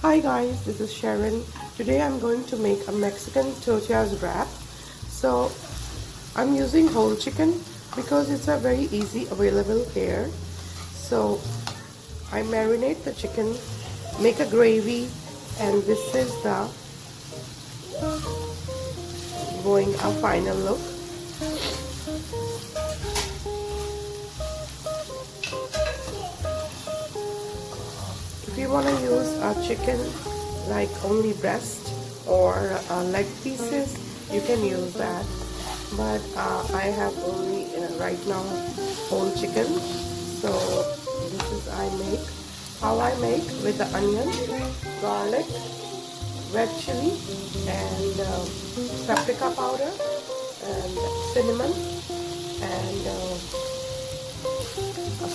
Hi guys, this is Sharon. Today I'm going to make a Mexican tortillas wrap. So I'm using whole chicken because it's a very easy available here. So I marinate the chicken, make a gravy, and this is the going a final look. If you want to use a chicken like only breast or leg pieces, you can use that. But I have only right now whole chicken. So this is how I make with the onion, garlic, red chili, and paprika powder, and cinnamon, and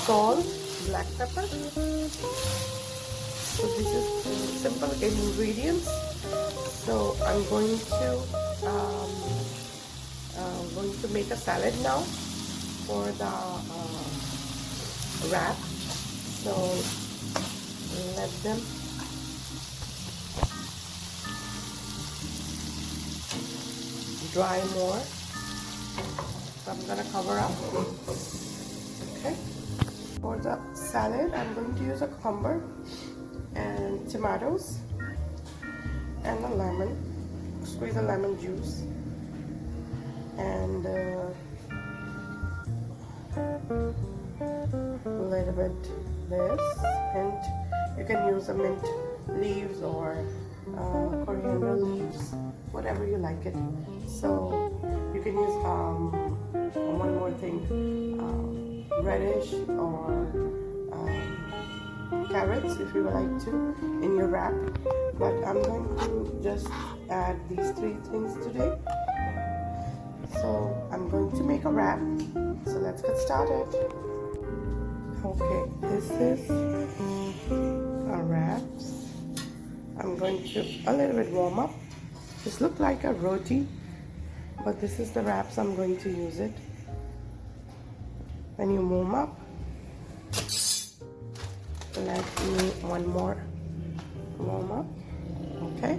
salt, black pepper. So this is simple ingredients. So I'm going to make a salad now for the wrap. So let them dry more. So I'm gonna cover up. Okay. For the salad, I'm going to use a cucumber and tomatoes and a lemon. Squeeze a lemon juice and a little bit this mint. You can use a mint leaves or coriander leaves, whatever you like it. So you can use one more thing, radish or carrots if you would like to in your wrap. But I'm going to just add these three things today. So I'm going to make a wrap. So let's get started. Okay, this is a wraps. I'm going to a little bit warm up. This looks like a roti, but this is the wraps I'm going to use it. When you warm up, let me one more warm up. Okay.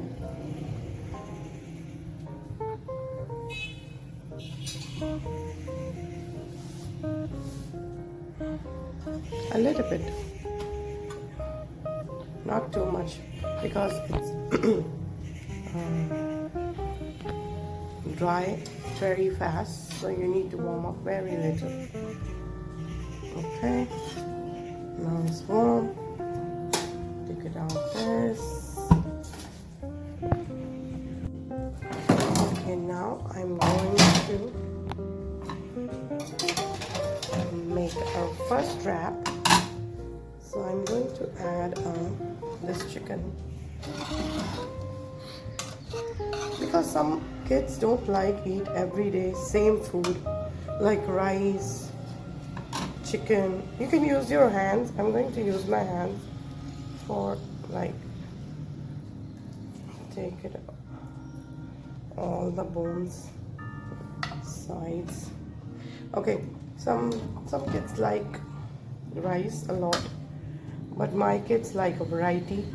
A little bit, not too much, because it's dry very fast, so you need to warm up very little. Okay, now it's warm. Take it out this. Okay, now I'm going to make our first wrap. So I'm going to add this chicken, because some kids don't like eat every day same food like rice, chicken. You can use your hands. I'm going to use my hands for like take it all the bones, sides. Okay, some kids like rice a lot, but my kids like a variety.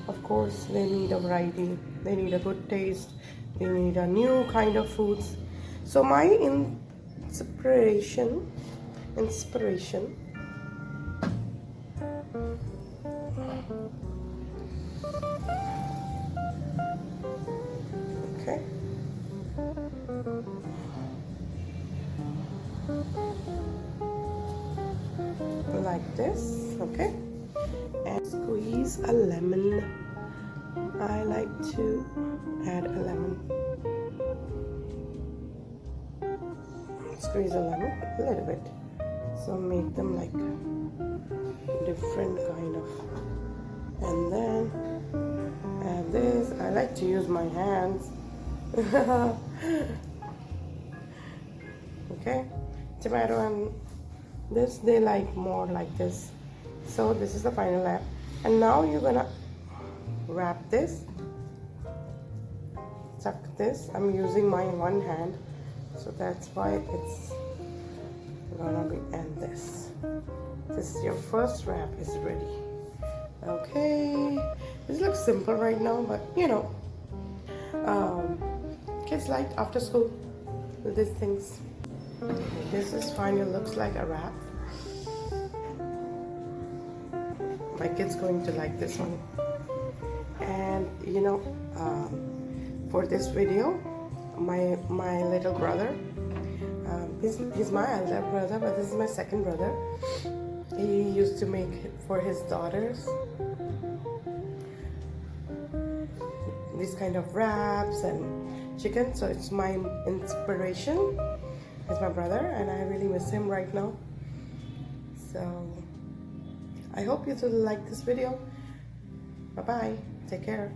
Of course, they need a variety. They need a good taste. They need a new kind of foods. So my inspiration. Okay. Like this, okay, and squeeze a lemon. I like to add a lemon. Squeeze a lemon a little bit, so make them like different kind of. And then add this. I like to use my hands. Okay, tomato and this, they like more like this. So this is the final wrap, and now you're gonna wrap this, tuck this. I'm using my one hand, so that's why it's gonna be, and this is your first wrap is ready. Okay, this simple right now, but you know, um, kids like after school these things. This is fine. It looks like a wrap. My kid's going to like this one. And you know, for this video, my little brother, he's my elder brother, but this is my second brother. He used to make it for his daughters these kind of wraps and chicken. So it's my inspiration. It's my brother, and I really miss him right now. So I hope you do like this video. Bye bye. Take care.